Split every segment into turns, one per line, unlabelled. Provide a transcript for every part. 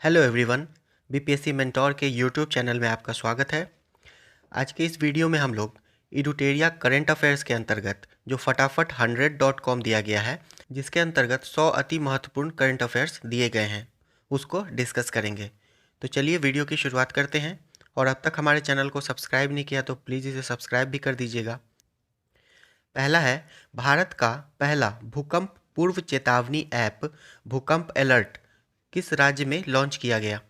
Hello everyone, BPSC mentor के YouTube channel में आपका स्वागत है। आज के इस वीडियो में हम लोग इडुटेरिया करंट अफेयर्स के अंतर्गत जो फटाफट 100.com दिया गया है, जिसके अंतर्गत 100 अति महत्वपूर्ण करंट अफेयर्स दिए गए हैं, उसको डिस्कस करेंगे। तो चलिए वीडियो की शुरुआत करते हैं। और अब तक हमारे चैनल को सब्सक्राइब नहीं किया तो प्लीज़ इसे सब्सक्राइब भी कर दीजिएगा। पहला है, भारत का पहला भूकंप पूर्व चेतावनी ऐप भूकंप अलर्ट किस राज्य में लॉन्च किया गया?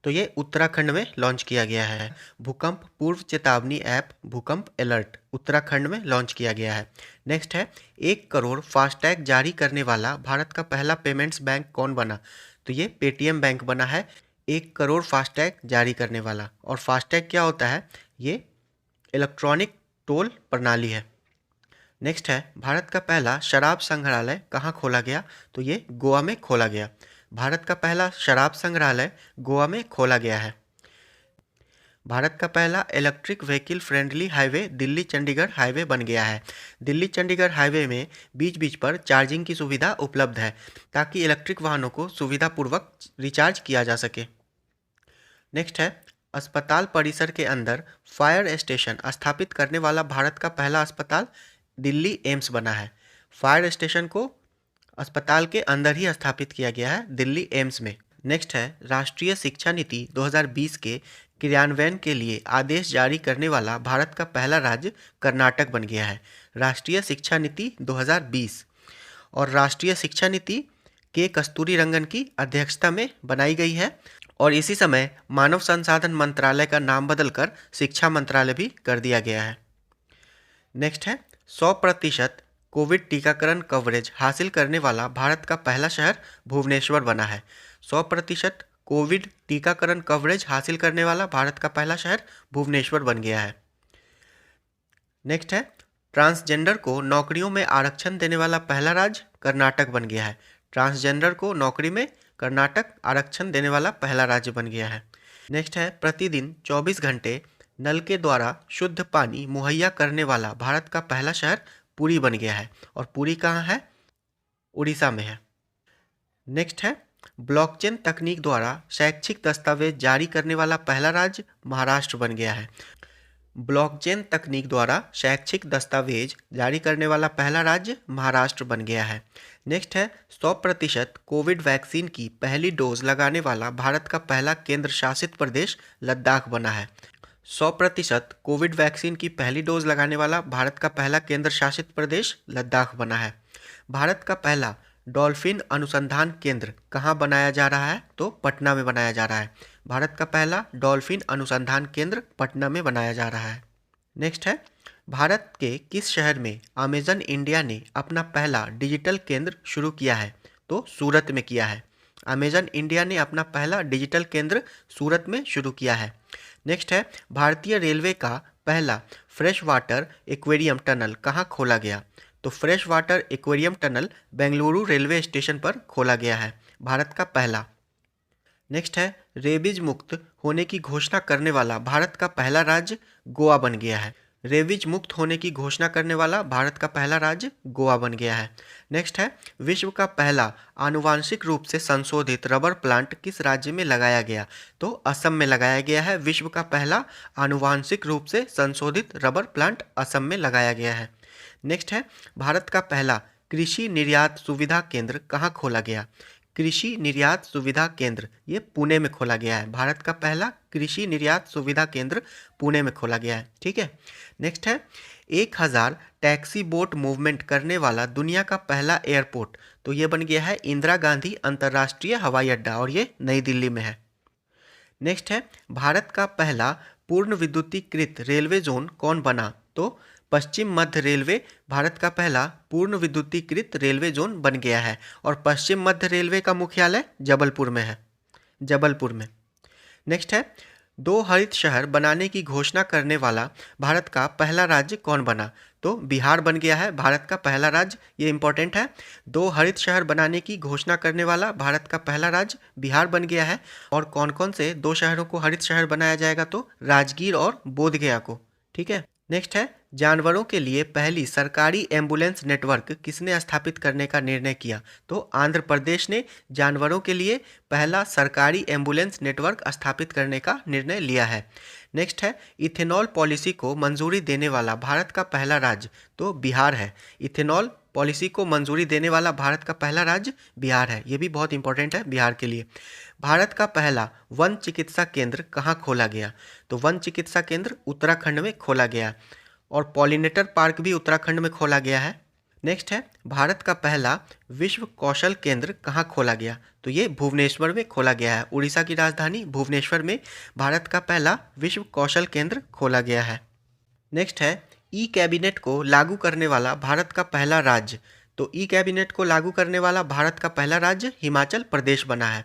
तो ये उत्तराखंड में लॉन्च किया गया है। भूकंप पूर्व चेतावनी ऐप भूकंप अलर्ट उत्तराखंड में लॉन्च किया गया है। नेक्स्ट है, 1 करोड़ फास्टैग जारी करने वाला भारत का पहला पेमेंट्स बैंक कौन बना? तो ये पेटीएम बैंक बना है। 1 करोड़ फास्टैग जारी करने वाला। और फास्टैग क्या होता है? ये इलेक्ट्रॉनिक टोल प्रणाली है। नेक्स्ट है, भारत का पहला शराब संग्रहालय कहाँ खोला गया? तो ये गोवा में खोला गया। भारत का पहला शराब संग्रहालय गोवा में खोला गया है। भारत का पहला electric vehicle friendly highway Delhi Chandigarh highway बन गया है। दिल्ली चंडीगढ़ हाईवे में बीच बीच पर चार्जिंग की सुविधा उपलब्ध है, ताकि इलेक्ट्रिक वाहनों को सुविधापूर्वक रिचार्ज किया जा सके। नेक्स्ट है, अस्पताल परिसर के अंदर फायर स्टेशन स्थापित करने वाला भारत का पहला अस्पताल दिल्ली एम्स बना है। फायर स्टेशन को अस्पताल के अंदर ही स्थापित किया गया है, दिल्ली एम्स में। नेक्स्ट है, राष्ट्रीय शिक्षा नीति 2020 के क्रियान्वयन के लिए आदेश जारी करने वाला भारत का पहला राज्य कर्नाटक बन गया है। राष्ट्रीय शिक्षा नीति 2020 और राष्ट्रीय शिक्षा नीति के कस्तूरी रंगन की अध्यक्षता में बनाई गई है। और इसी समय मानव संसाधन मंत्रालय का नाम बदलकर शिक्षा मंत्रालय भी कर दिया गया है। नेक्स्ट है, 100% कोविड टीकाकरण कवरेज हासिल करने वाला भारत का पहला शहर भुवनेश्वर बना है। 100% कोविड टीकाकरण कवरेज हासिल करने वाला भारत का पहला शहर भुवनेश्वर बन गया है। नेक्स्ट है, ट्रांसजेंडर को नौकरियों में आरक्षण देने वाला पहला राज्य कर्नाटक बन गया है। ट्रांसजेंडर को नौकरी में कर्नाटक आरक्षण देने वाला पहला राज्य बन गया है। नेक्स्ट है, प्रतिदिन 24 घंटे नल के द्वारा शुद्ध पानी मुहैया करने वाला भारत का पहला शहर पुरी बन गया है। और पुरी कहाँ है? उड़ीसा में है। नेक्स्ट है, ब्लॉकचेन तकनीक द्वारा शैक्षिक दस्तावेज जारी करने वाला पहला राज्य महाराष्ट्र बन गया है। ब्लॉकचेन तकनीक द्वारा शैक्षिक दस्तावेज जारी करने वाला पहला राज्य महाराष्ट्र बन गया है। नेक्स्ट है, 100% कोविड वैक्सीन की पहली डोज लगाने वाला भारत का पहला केंद्र शासित प्रदेश लद्दाख बना है। 100% कोविड वैक्सीन की पहली डोज लगाने वाला भारत का पहला केंद्र शासित प्रदेश लद्दाख बना है। भारत का पहला डॉल्फिन अनुसंधान केंद्र कहाँ बनाया जा रहा है? तो पटना में बनाया जा रहा है। भारत का पहला डॉल्फिन अनुसंधान केंद्र पटना में बनाया जा रहा है। नेक्स्ट है, भारत के किस शहर में अमेजन इंडिया ने अपना पहला डिजिटल केंद्र शुरू किया है? तो सूरत में किया है। अमेजन इंडिया ने अपना पहला डिजिटल केंद्र सूरत में शुरू किया है। नेक्स्ट है, भारतीय रेलवे का पहला फ्रेश वाटर एक्वेरियम टनल कहाँ खोला गया? तो fresh water aquarium tunnel Bengaluru railway station पर खोला गया है, भारत का पहला। नेक्स्ट है, रेबीज मुक्त होने की घोषणा करने वाला भारत का पहला राज्य गोवा बन गया है। रेबीज मुक्त होने की घोषणा करने वाला भारत का पहला राज्य गोवा बन गया है। नेक्स्ट है, विश्व का पहला आनुवांशिक रूप से संशोधित रबर प्लांट किस राज्य में लगाया गया? तो असम में लगाया गया है। विश्व का पहला आनुवांशिक रूप से संशोधित रबर प्लांट असम में लगाया गया है। नेक्स्ट है, भारत का पहला कृषि निर्यात सुविधा केंद्र कहाँ खोला गया? कृषि निर्यात सुविधा केंद्र ये पुणे में खोला गया है। भारत का पहला कृषि निर्यात सुविधा केंद्र पुणे में खोला गया है। ठीक है। नेक्स्ट है, 1000 टैक्सी बोट मूवमेंट करने वाला दुनिया का पहला एयरपोर्ट तो ये बन गया है इंदिरा गांधी अंतर्राष्ट्रीय हवाई अड्डा, और ये नई दिल्ली में है। नेक्स्ट है, भारत का पहला पूर्ण विद्युतीकृत रेलवे जोन कौन बना? तो पश्चिम मध्य रेलवे भारत का पहला पूर्ण विद्युतीकृत रेलवे जोन बन गया है। और पश्चिम मध्य रेलवे का मुख्यालय जबलपुर में है, जबलपुर में। नेक्स्ट है, 2 हरित शहर बनाने की घोषणा करने वाला भारत का पहला राज्य कौन बना? तो बिहार बन गया है भारत का पहला राज्य। ये इंपॉर्टेंट है, 2 हरित शहर बनाने की घोषणा करने वाला भारत का पहला राज्य बिहार बन गया है। और कौन कौन से 2 शहरों को हरित शहर बनाया जाएगा? तो राजगीर और बोधगया को। ठीक है। नेक्स्ट है, जानवरों के लिए पहली सरकारी एम्बुलेंस नेटवर्क किसने स्थापित करने का निर्णय किया? तो आंध्र प्रदेश ने जानवरों के लिए पहला सरकारी एम्बुलेंस नेटवर्क स्थापित करने का निर्णय लिया है। नेक्स्ट है, इथेनॉल पॉलिसी को मंजूरी देने वाला भारत का पहला राज्य? तो बिहार है। इथेनॉल पॉलिसी को मंजूरी देने वाला भारत का पहला राज्य बिहार है। ये भी बहुत इंपॉर्टेंट है बिहार के लिए। भारत का पहला वन चिकित्सा केंद्र कहाँ खोला गया? तो वन चिकित्सा केंद्र उत्तराखंड में खोला गया और पॉलिनेटर पार्क भी उत्तराखंड में खोला गया है। नेक्स्ट है, भारत का पहला विश्व कौशल केंद्र कहाँ खोला गया? तो ये भुवनेश्वर में खोला गया है। उड़ीसा की राजधानी भुवनेश्वर में भारत का पहला विश्व कौशल केंद्र खोला गया है। नेक्स्ट है, ई कैबिनेट को लागू करने वाला भारत का पहला राज्य? तो ई कैबिनेट को लागू करने वाला भारत का पहला राज्य हिमाचल प्रदेश बना है।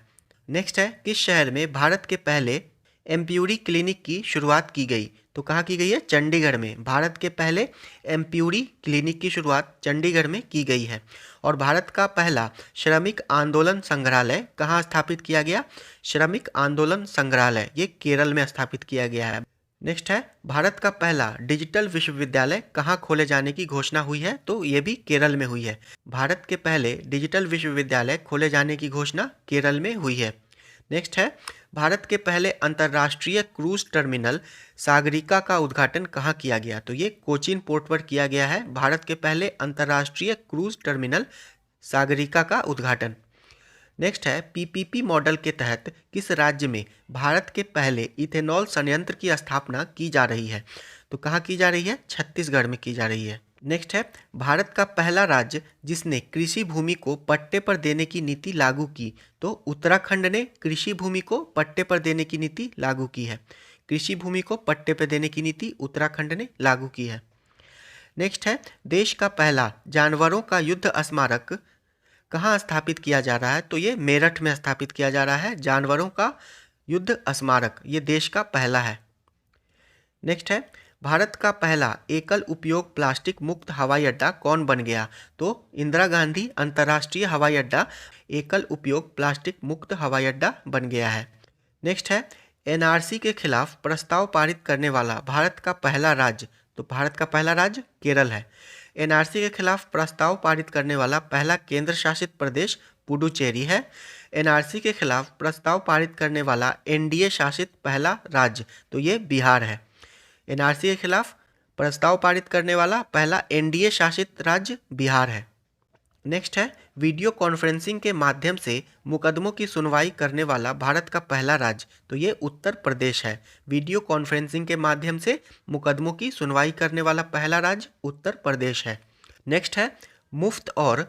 नेक्स्ट है, किस शहर में भारत के पहले एम्प्यूरी क्लिनिक की शुरुआत की गई? तो कहाँ की गई है? चंडीगढ़ में। भारत के पहले एम्प्यूरी क्लिनिक की शुरुआत चंडीगढ़ में की गई है। और भारत का पहला श्रमिक आंदोलन संग्रहालय कहाँ स्थापित किया गया? श्रमिक आंदोलन संग्रहालय ये केरल में स्थापित किया गया है। नेक्स्ट है, भारत का पहला डिजिटल विश्वविद्यालय कहाँ खोले जाने की घोषणा हुई है? तो ये भी केरल में हुई है। भारत के पहले डिजिटल विश्वविद्यालय खोले जाने की घोषणा केरल में हुई है। नेक्स्ट है, भारत के पहले अंतर्राष्ट्रीय क्रूज टर्मिनल सागरिका का उद्घाटन कहाँ किया गया? तो ये कोचीन पोर्ट पर किया गया है भारत के पहले अंतर्राष्ट्रीय क्रूज टर्मिनल सागरिका का उद्घाटन। नेक्स्ट है, पीपीपी मॉडल के तहत किस राज्य में भारत के पहले इथेनॉल संयंत्र की स्थापना की जा रही है? तो कहाँ की जा रही है? छत्तीसगढ़ में की जा रही है। नेक्स्ट है, भारत का पहला राज्य जिसने कृषि भूमि को पट्टे पर देने की नीति लागू की? तो उत्तराखंड ने कृषि भूमि को पट्टे पर देने की नीति लागू की है। कृषि भूमि को पट्टे पर देने की नीति उत्तराखंड ने लागू की है। नेक्स्ट है, देश का पहला जानवरों का युद्ध स्मारक कहाँ स्थापित किया जा रहा है? तो ये मेरठ में स्थापित किया जा रहा है जानवरों का युद्ध स्मारक। ये देश का पहला है। नेक्स्ट है, भारत का पहला एकल उपयोग प्लास्टिक मुक्त हवाई अड्डा कौन बन गया? तो इंदिरा गांधी अंतर्राष्ट्रीय हवाई अड्डा एकल उपयोग प्लास्टिक मुक्त हवाई अड्डा बन गया है। नेक्स्ट है, एनआरसी के खिलाफ प्रस्ताव पारित करने वाला भारत का पहला राज्य? तो भारत का पहला राज्य केरल है। एनआरसी के खिलाफ प्रस्ताव पारित करने वाला पहला केंद्र शासित प्रदेश पुडुचेरी है। एनआरसी के खिलाफ प्रस्ताव पारित करने वाला एनडीए शासित पहला राज्य? तो ये बिहार है। एनआरसी के खिलाफ प्रस्ताव पारित करने वाला पहला एनडीए शासित राज्य बिहार है। नेक्स्ट है, वीडियो कॉन्फ्रेंसिंग के माध्यम से मुकदमों की सुनवाई करने वाला भारत का पहला राज्य? तो ये उत्तर प्रदेश है। वीडियो कॉन्फ्रेंसिंग के माध्यम से मुकदमों की सुनवाई करने वाला पहला राज्य उत्तर प्रदेश है। नेक्स्ट है, मुफ्त और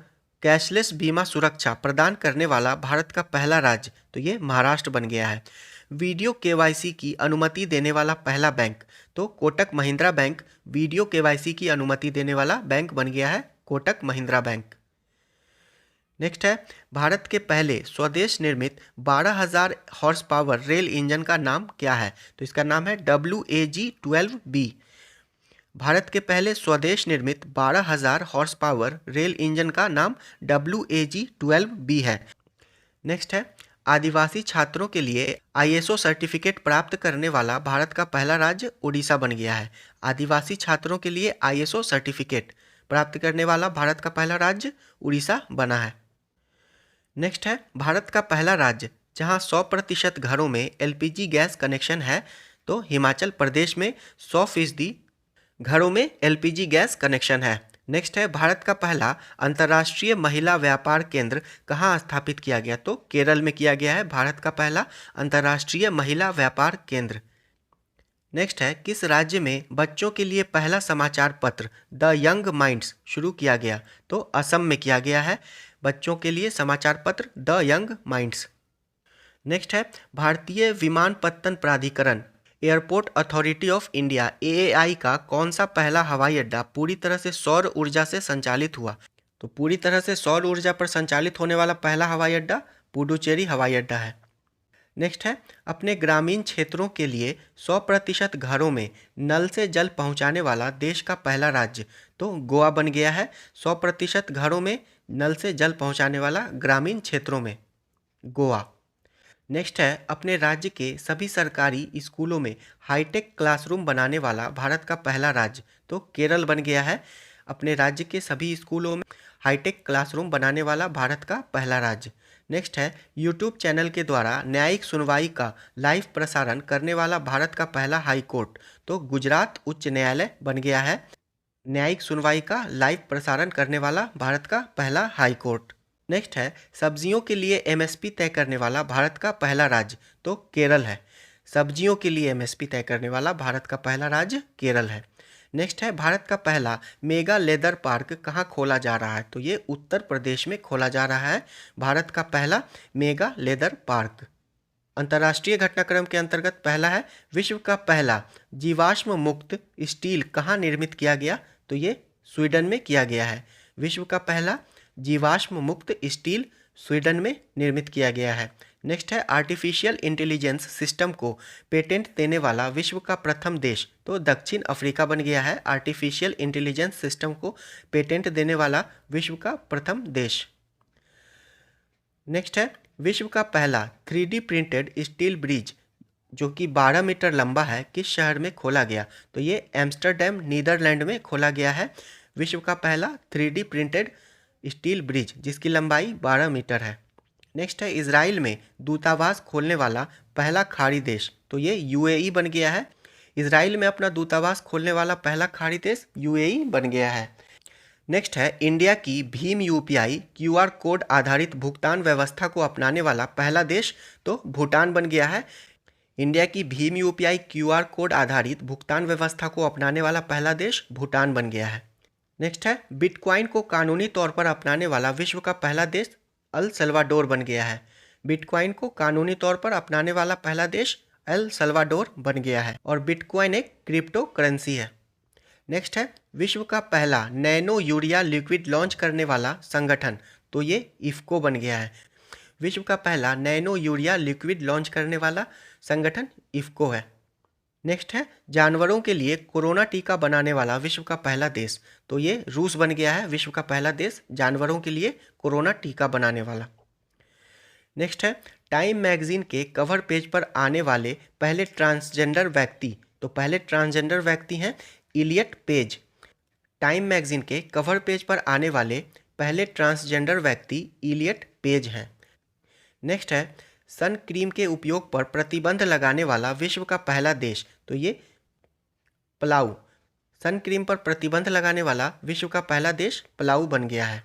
कैशलेस बीमा सुरक्षा प्रदान करने वाला भारत का पहला राज्य? तो ये महाराष्ट्र बन गया है। वीडियो केवाईसी की अनुमति देने वाला पहला बैंक? तो Kotak Mahindra bank video KYC की अनुमति देने वाला बैंक बन गया है, कोटक महिंद्रा बैंक। नेक्स्ट है, भारत के पहले स्वदेश निर्मित 12,000 हॉर्स पावर रेल इंजन का नाम क्या है? तो इसका नाम है WAG-12B। भारत के पहले स्वदेश निर्मित 12,000 हॉर्स पावर रेल इंजन का नाम WAG-12B है। नेक्स्ट है, आदिवासी छात्रों के लिए ISO सर्टिफिकेट प्राप्त करने वाला भारत का पहला राज्य उड़ीसा बन गया है। आदिवासी छात्रों के लिए ISO सर्टिफिकेट प्राप्त करने वाला भारत का पहला राज्य उड़ीसा बना है। नेक्स्ट है, भारत का पहला राज्य जहां 100% घरों में LPG गैस कनेक्शन है? तो हिमाचल प्रदेश में 100% घरों में LPG गैस कनेक्शन है। नेक्स्ट है, भारत का पहला अंतर्राष्ट्रीय महिला व्यापार केंद्र कहाँ स्थापित किया गया? तो केरल में किया गया है भारत का पहला अंतर्राष्ट्रीय महिला व्यापार केंद्र। नेक्स्ट है, किस राज्य में बच्चों के लिए पहला समाचार पत्र द यंग माइंड्स शुरू किया गया? तो असम में किया गया है बच्चों के लिए समाचार पत्र द यंग माइंड्स। नेक्स्ट है, भारतीय विमानपत्तन प्राधिकरण airport authority of India AAI का कौन सा पहला हवाई अड्डा पूरी तरह से सौर ऊर्जा से संचालित हुआ? तो पूरी तरह से सौर ऊर्जा पर संचालित होने वाला पहला हवाई अड्डा पुडुचेरी हवाई अड्डा है। नेक्स्ट है, अपने ग्रामीण क्षेत्रों के लिए 100% घरों में नल से जल पहुंचाने वाला देश का पहला राज्य? तो गोवा बन गया है 100% घरों में नल से जल पहुंचाने वाला ग्रामीण क्षेत्रों में, गोवा। नेक्स्ट है, अपने राज्य के सभी सरकारी स्कूलों में हाईटेक क्लासरूम बनाने वाला भारत का पहला राज्य, तो केरल बन गया है। अपने राज्य के सभी स्कूलों में हाईटेक क्लासरूम बनाने वाला भारत का पहला राज्य। नेक्स्ट है, यूट्यूब चैनल के द्वारा न्यायिक सुनवाई का लाइव प्रसारण करने वाला भारत का पहला हाई कोर्ट, तो गुजरात उच्च न्यायालय बन गया है। न्यायिक सुनवाई का लाइव प्रसारण करने वाला भारत का पहला हाई कोर्ट। नेक्स्ट है, सब्जियों के लिए एमएसपी तय करने वाला भारत का पहला राज्य, तो केरल है। सब्जियों के लिए एमएसपी तय करने वाला भारत का पहला राज्य केरल है। नेक्स्ट है, भारत का पहला मेगा लेदर पार्क कहाँ खोला जा रहा है, तो ये उत्तर प्रदेश में खोला जा रहा है भारत का पहला मेगा लेदर पार्क। अंतर्राष्ट्रीय घटनाक्रम के अंतर्गत पहला है, विश्व का पहला जीवाश्म मुक्त स्टील कहाँ निर्मित किया गया, तो ये स्वीडन में किया गया है। विश्व का पहला जीवाश्म मुक्त स्टील स्वीडन में निर्मित किया गया है। नेक्स्ट है, आर्टिफिशियल इंटेलिजेंस सिस्टम को पेटेंट देने वाला विश्व का प्रथम देश, तो दक्षिण अफ्रीका बन गया है आर्टिफिशियल इंटेलिजेंस सिस्टम को पेटेंट देने वाला विश्व का प्रथम देश। नेक्स्ट है, विश्व का पहला 3D प्रिंटेड स्टील ब्रिज जो कि 12 मीटर लंबा है किस शहर में खोला गया, तो ये एम्स्टर्डम नीदरलैंड में खोला गया है विश्व का पहला 3D प्रिंटेड स्टील ब्रिज जिसकी लंबाई 12 मीटर है। नेक्स्ट है, इजराइल में दूतावास खोलने वाला पहला खाड़ी देश, तो ये यूएई बन गया है। इजराइल में अपना दूतावास खोलने वाला पहला खाड़ी देश यूएई बन गया है। नेक्स्ट है, इंडिया की भीम यूपीआई क्यूआर कोड आधारित भुगतान व्यवस्था को अपनाने वाला पहला देश, तो भूटान बन गया है। इंडिया की भीम यूपीआई क्यूआर कोड आधारित भुगतान व्यवस्था को अपनाने वाला पहला देश भूटान बन गया है। नेक्स्ट है, बिटकॉइन को कानूनी तौर पर अपनाने वाला विश्व का पहला देश अल सल्वाडोर बन गया है। बिटकॉइन को कानूनी तौर पर अपनाने वाला पहला देश अल सल्वाडोर बन गया है और बिटकॉइन एक क्रिप्टो करेंसी है। नेक्स्ट है, विश्व का पहला नैनो यूरिया लिक्विड लॉन्च करने वाला संगठन, तो ये इफ्को बन गया है। विश्व का पहला नैनो यूरिया लिक्विड लॉन्च करने वाला संगठन इफ्को है। नेक्स्ट है, जानवरों के लिए कोरोना टीका बनाने वाला विश्व का पहला देश, तो ये रूस बन गया है विश्व का पहला देश जानवरों के लिए कोरोना टीका बनाने वाला। नेक्स्ट है, टाइम मैगजीन के कवर पेज पर आने वाले पहले ट्रांसजेंडर व्यक्ति, तो पहले ट्रांसजेंडर व्यक्ति हैं इलियट पेज। टाइम मैगजीन के कवर पेज पर आने वाले पहले ट्रांसजेंडर व्यक्ति इलियट पेज हैं। नेक्स्ट है, सन क्रीम के उपयोग पर प्रतिबंध लगाने वाला विश्व का पहला देश, तो ये पलाऊ। सन क्रीम पर प्रतिबंध लगाने वाला विश्व का पहला देश पलाऊ बन गया है।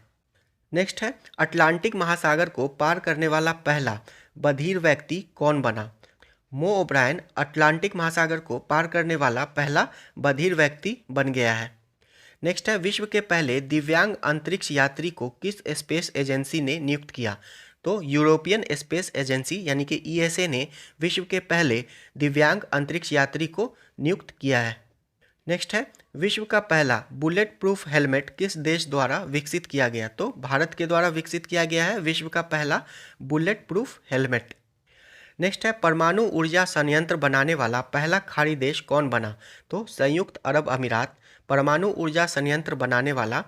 नेक्स्ट है, अटलांटिक महासागर को पार करने वाला पहला बधिर व्यक्ति कौन बना। मो ओब्रायन अटलांटिक महासागर को पार करने वाला पहला बधिर व्यक्ति बन गया है। नेक्स्ट है, विश्व के पहले दिव्यांग अंतरिक्ष यात्री को किस स्पेस एजेंसी ने नियुक्त किया, तो यूरोपियन स्पेस एजेंसी यानी कि ईएसए ने विश्व के पहले दिव्यांग अंतरिक्ष यात्री को नियुक्त किया है। नेक्स्ट है, विश्व का पहला बुलेट प्रूफ हेलमेट किस देश द्वारा विकसित किया गया, तो भारत के द्वारा विकसित किया गया है विश्व का पहला बुलेट प्रूफ हेलमेट। नेक्स्ट है, परमाणु ऊर्जा संयंत्र बनाने वाला पहला खाड़ी देश कौन बना, तो संयुक्त अरब अमीरात परमाणु ऊर्जा संयंत्र बनाने वाला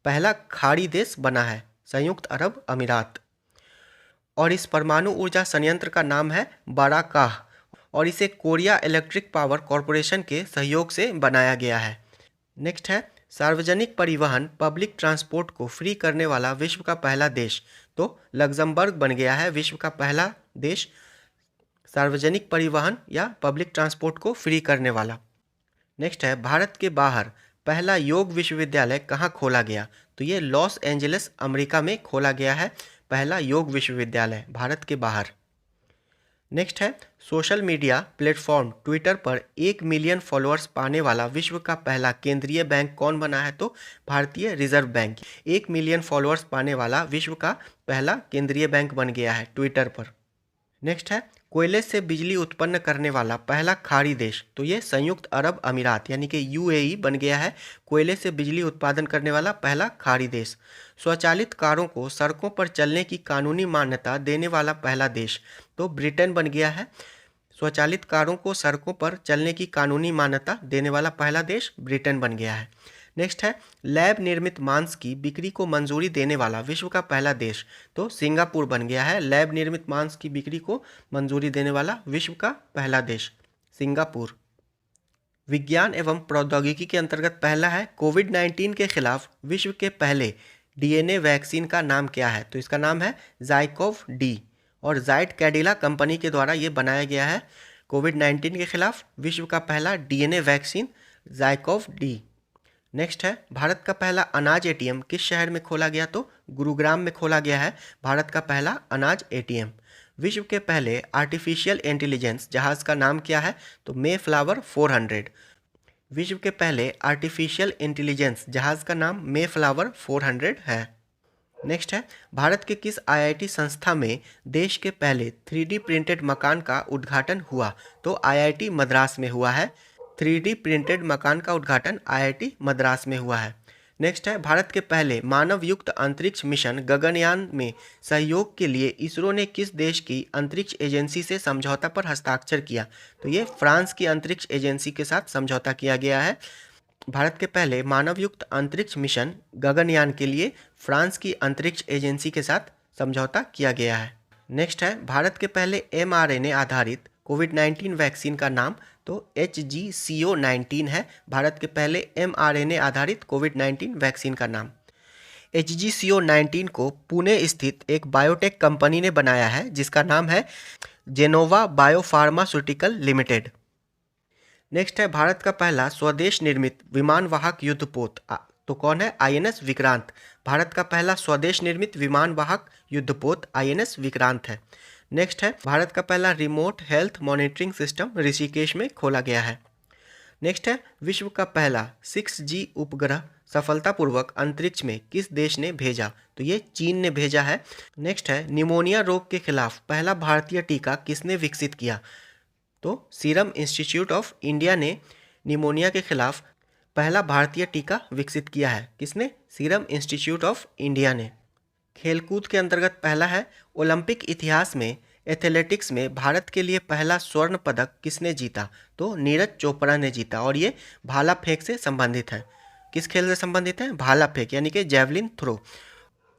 पहला खाड़ी देश बना है संयुक्त अरब अमीरात। और इस परमाणु ऊर्जा संयंत्र का नाम है बाराकाह और इसे कोरिया इलेक्ट्रिक पावर कॉरपोरेशन के सहयोग से बनाया गया है। नेक्स्ट है, सार्वजनिक परिवहन पब्लिक ट्रांसपोर्ट को फ्री करने वाला विश्व का पहला देश, तो लग्जमबर्ग बन गया है विश्व का पहला देश सार्वजनिक परिवहन या पब्लिक ट्रांसपोर्ट को फ्री करने वाला। नेक्स्ट है, भारत के बाहर पहला योग विश्वविद्यालय कहाँ खोला गया, तो ये लॉस एंजलिस अमेरिका में खोला गया है पहला योग विश्वविद्यालय भारत के बाहर। नेक्स्ट है, सोशल मीडिया प्लेटफॉर्म ट्विटर पर 1 मिलियन फॉलोअर्स पाने वाला विश्व का पहला केंद्रीय बैंक कौन बना है, तो भारतीय रिजर्व बैंक 1 मिलियन फॉलोअर्स पाने वाला विश्व का पहला केंद्रीय बैंक बन गया है ट्विटर पर। नेक्स्ट है, कोयले से बिजली उत्पन्न करने वाला पहला खाड़ी देश, तो ये संयुक्त अरब अमीरात यानी कि यूएई बन गया है कोयले से बिजली उत्पादन करने वाला पहला खाड़ी देश। स्वचालित कारों को सड़कों पर चलने की कानूनी मान्यता देने वाला पहला देश, तो ब्रिटेन बन गया है। स्वचालित कारों को सड़कों पर चलने की कानूनी मान्यता देने वाला पहला देश ब्रिटेन बन गया है। नेक्स्ट है लैब निर्मित मांस की बिक्री को मंजूरी देने वाला विश्व का पहला देश, तो सिंगापुर बन गया है लैब निर्मित मांस की बिक्री को मंजूरी देने वाला विश्व का पहला देश, सिंगापुर। विज्ञान एवं प्रौद्योगिकी के अंतर्गत पहला है कोविड-19 के खिलाफ विश्व के पहले डीएनए वैक्सीन का नाम क्या है, तो इसका नाम है ज़ाइकोव डी और जाइड कैडिला कंपनी के द्वारा ये बनाया गया है कोविड-19 के खिलाफ विश्व का पहला डीएनए वैक्सीन ज़ाइकोव डी। नेक्स्ट है भारत का पहला अनाज एटीएम किस शहर में खोला गया, तो गुरुग्राम में खोला गया है भारत का पहला अनाज एटीएम। विश्व के पहले आर्टिफिशियल इंटेलिजेंस जहाज़ का नाम क्या है, तो मे फ्लावर 400। विश्व के पहले आर्टिफिशियल इंटेलिजेंस जहाज़ का नाम मे फ्लावर 400 है। नेक्स्ट है भारत के किस आईआईटी संस्था में देश के पहले 3D प्रिंटेड मकान का उद्घाटन हुआ, तो आईआईटी मद्रास में हुआ है 3D प्रिंटेड मकान का उद्घाटन आईआईटी मद्रास में हुआ है। नेक्स्ट है भारत के पहले मानव युक्त अंतरिक्ष मिशन गगनयान में सहयोग के लिए इसरो ने किस देश की अंतरिक्ष एजेंसी से समझौता पर हस्ताक्षर किया, तो ये फ्रांस की अंतरिक्ष एजेंसी के साथ समझौता किया गया है। भारत के पहले मानव युक्त अंतरिक्ष मिशन गगनयान के लिए फ्रांस की अंतरिक्ष एजेंसी के साथ समझौता किया गया है। नेक्स्ट है भारत के पहले mRNA आधारित कोविड-19 वैक्सीन का नाम, तो HGCO19 है भारत के पहले mRNA आधारित कोविड-19 वैक्सीन का नाम। HGCO19 को पुणे स्थित एक बायोटेक कंपनी ने बनाया है जिसका नाम है जेनोवा बायोफार्मास्यूटिकल लिमिटेड। नेक्स्ट है भारत का पहला स्वदेश निर्मित विमान वाहक युद्धपोत, तो कौन है, INS विक्रांत। भारत का पहला स्वदेश निर्मित विमान वाहक युद्धपोत INS विक्रांत है। नेक्स्ट है भारत का पहला remote health monitoring system Rishikesh में खोला गया है। नेक्स्ट है विश्व का पहला 6G उपग्रह सफलतापूर्वक अंतरिक्ष में किस देश ने भेजा, तो ये चीन ने भेजा है। नेक्स्ट है निमोनिया रोग के खिलाफ पहला भारतीय टीका किसने विकसित किया, तो सीरम इंस्टीट्यूट ऑफ इंडिया ने निमोनिया के खिलाफ पहला भारतीय टीका विकसित किया है। किसने, सीरम इंस्टीट्यूट ऑफ इंडिया ने। खेलकूद के अंतर्गत पहला है ओलंपिक इतिहास में एथलेटिक्स में भारत के लिए पहला स्वर्ण पदक किसने जीता, तो नीरज चोपड़ा ने जीता और ये भाला फेंक से संबंधित है। किस खेल से संबंधित है, भाला फेंक यानी कि जेवलिन थ्रो।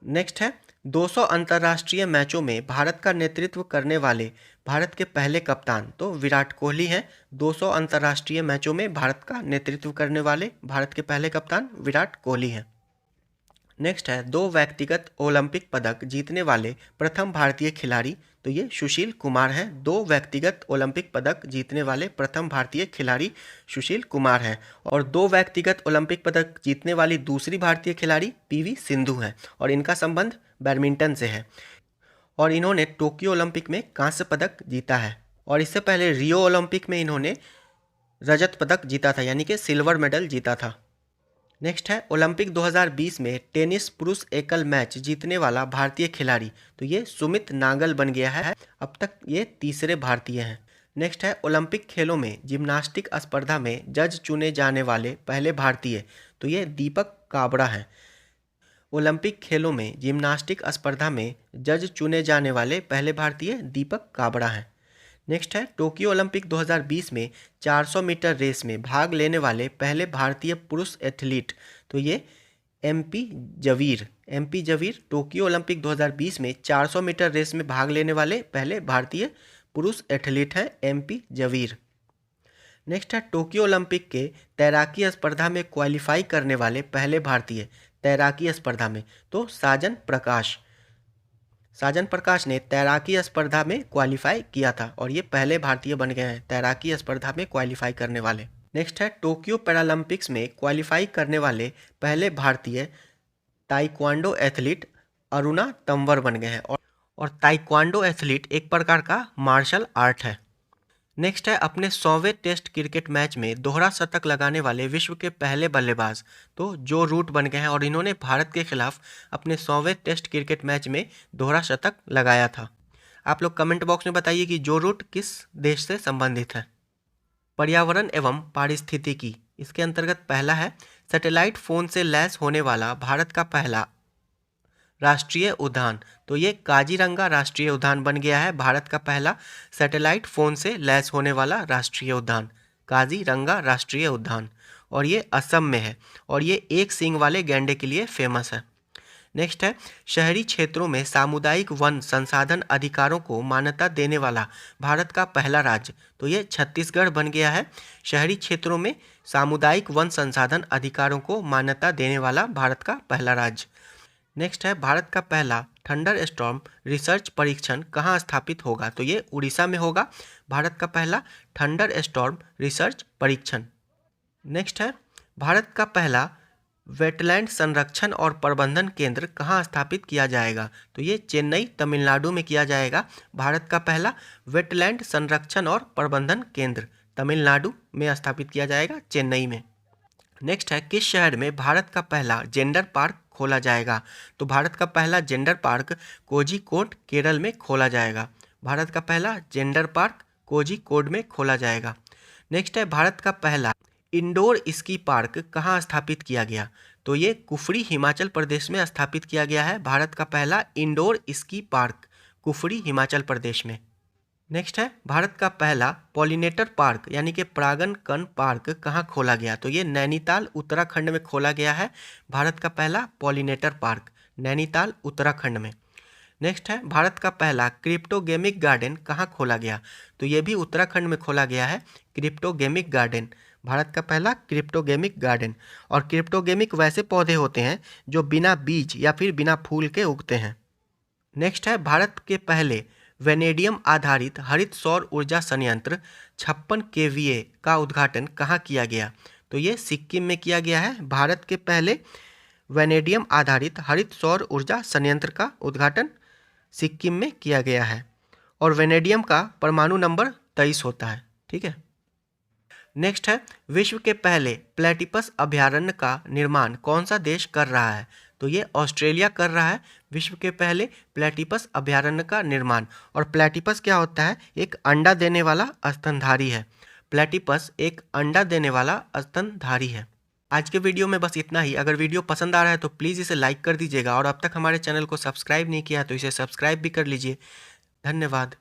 नेक्स्ट है 200 अंतर्राष्ट्रीय मैचों में भारत का नेतृत्व करने वाले भारत के पहले कप्तान, तो विराट कोहली हैं। 200 अंतर्राष्ट्रीय मैचों में भारत का नेतृत्व करने वाले भारत के पहले कप्तान विराट कोहली हैं। नेक्स्ट है 2 व्यक्तिगत ओलंपिक पदक जीतने वाले प्रथम भारतीय खिलाड़ी, तो ये सुशील कुमार हैं। 2 व्यक्तिगत ओलंपिक पदक जीतने वाले प्रथम भारतीय खिलाड़ी सुशील कुमार हैं। और 2 व्यक्तिगत ओलंपिक पदक जीतने वाली दूसरी भारतीय खिलाड़ी PV सिंधु हैं और इनका संबंध बैडमिंटन से है और इन्होंने टोक्यो ओलंपिक में कांस्य पदक जीता है और इससे पहले रियो ओलंपिक में इन्होंने रजत पदक जीता था यानी कि सिल्वर मेडल जीता था। नेक्स्ट है ओलंपिक 2020 में टेनिस पुरुष एकल मैच जीतने वाला भारतीय खिलाड़ी, तो ये सुमित नागल बन गया है। अब तक ये तीसरे भारतीय हैं। नेक्स्ट है ओलंपिक खेलों में जिम्नास्टिक स्पर्धा में जज चुने जाने वाले पहले भारतीय, तो ये दीपक काबरा हैं। ओलंपिक खेलों में जिम्नास्टिक स्पर्धा में जज चुने जाने वाले पहले भारतीय दीपक काबरा हैं। नेक्स्ट है टोक्यो ओलंपिक 2020 में 400 मीटर रेस में भाग लेने वाले पहले भारतीय पुरुष एथलीट, तो ये MP जवीर टोक्यो ओलंपिक 2020 में 400 मीटर रेस में भाग लेने वाले पहले भारतीय पुरुष एथलीट हैं MP जवीर। नेक्स्ट है टोक्यो ओलंपिक के तैराकी स्पर्धा में क्वालिफाई करने वाले पहले भारतीय तैराकी स्पर्धा में, तो साजन प्रकाश ने तैराकी स्पर्धा में क्वालिफाई किया था और ये पहले भारतीय बन गए हैं तैराकी स्पर्धा में क्वालिफाई करने वाले। नेक्स्ट है टोक्यो पैरालंपिक्स में क्वालिफाई करने वाले पहले भारतीय ताइक्वांडो एथलीट अरुणा तंवर बन गए हैं और ताइक्वांडो एथलीट एक प्रकार का मार्शल आर्ट है। नेक्स्ट है अपने 100वें टेस्ट क्रिकेट मैच में दोहरा शतक लगाने वाले विश्व के पहले बल्लेबाज, तो जो रूट बन गए हैं और इन्होंने भारत के खिलाफ अपने 100वें टेस्ट क्रिकेट मैच में दोहरा शतक लगाया था। आप लोग कमेंट बॉक्स में बताइए कि जो रूट किस देश से संबंधित है। पर्यावरण एवं पारिस्थितिकी, इसके अंतर्गत पहला है सैटेलाइट फ़ोन से लैस होने वाला भारत का पहला राष्ट्रीय उद्यान, तो ये काजीरंगा राष्ट्रीय उद्यान बन गया है भारत का पहला सैटेलाइट फ़ोन से लैस होने वाला राष्ट्रीय उद्यान, काजीरंगा राष्ट्रीय उद्यान। और ये असम में है और ये एक सींग वाले गैंडे के लिए फेमस है। नेक्स्ट है, शहरी क्षेत्रों में सामुदायिक वन संसाधन अधिकारों को मान्यता देने वाला भारत का पहला राज्य, तो ये छत्तीसगढ़ बन गया है। शहरी क्षेत्रों में सामुदायिक वन संसाधन अधिकारों को मान्यता देने वाला भारत का पहला राज्य। नेक्स्ट है, भारत का पहला थंडर स्टॉर्म रिसर्च परीक्षण कहाँ स्थापित होगा, तो ये उड़ीसा में होगा, भारत का पहला थंडर स्टॉर्म रिसर्च परीक्षण। नेक्स्ट है, भारत का पहला वेटलैंड संरक्षण और प्रबंधन केंद्र कहाँ स्थापित किया जाएगा, तो ये चेन्नई तमिलनाडु में किया जाएगा। भारत का पहला वेटलैंड संरक्षण और प्रबंधन केंद्र तमिलनाडु में स्थापित किया जाएगा, चेन्नई में। नेक्स्ट है, किस शहर में भारत का पहला जेंडर पार्क खोला जाएगा, तो भारत का पहला जेंडर पार्क कोझिकोड केरल में खोला जाएगा। भारत का पहला जेंडर पार्क कोझिकोड में खोला जाएगा। नेक्स्ट है, भारत का पहला इंडोर स्की पार्क कहाँ स्थापित किया गया, तो ये कुफरी हिमाचल प्रदेश में स्थापित किया गया है। भारत का पहला indoor ski park Kufri Himachal Pradesh में। नेक्स्ट है, भारत का पहला पॉलिनेटर पार्क यानी कि परागन कण पार्क कहाँ खोला गया, तो ये नैनीताल उत्तराखंड में खोला गया है। भारत का पहला पॉलिनेटर पार्क नैनीताल उत्तराखंड में। नेक्स्ट है, भारत का पहला क्रिप्टोगेमिक गार्डन कहाँ खोला गया, तो ये भी उत्तराखंड में खोला गया है, क्रिप्टोगेमिक गार्डन, भारत का पहला क्रिप्टोगेमिक गार्डन। और क्रिप्टोगेमिक वैसे पौधे होते हैं जो बिना बीज या फिर बिना फूल के उगते हैं। नेक्स्ट है, भारत के पहले वेनेडियम आधारित हरित सौर ऊर्जा संयंत्र 56 kVA का उद्घाटन कहाँ किया गया, तो ये सिक्किम में किया गया है। भारत के पहले वेनेडियम आधारित हरित सौर ऊर्जा संयंत्र का उद्घाटन सिक्किम में किया गया है। और वेनेडियम का परमाणु नंबर 23 होता है, ठीक है। नेक्स्ट है, विश्व के पहले प्लेटिपस अभयारण्य का निर्माण कौन सा देश कर रहा है, तो ये ऑस्ट्रेलिया कर रहा है विश्व के पहले प्लेटिपस अभयारण्य का निर्माण। और प्लेटिपस क्या होता है, एक अंडा देने वाला स्तनधारी है। प्लेटिपस एक अंडा देने वाला स्तनधारी है। आज के वीडियो में बस इतना ही। अगर वीडियो पसंद आ रहा है तो प्लीज़ इसे लाइक कर दीजिएगा और अब तक हमारे चैनल को सब्सक्राइब नहीं किया है तो इसे सब्सक्राइब भी कर लीजिए। धन्यवाद।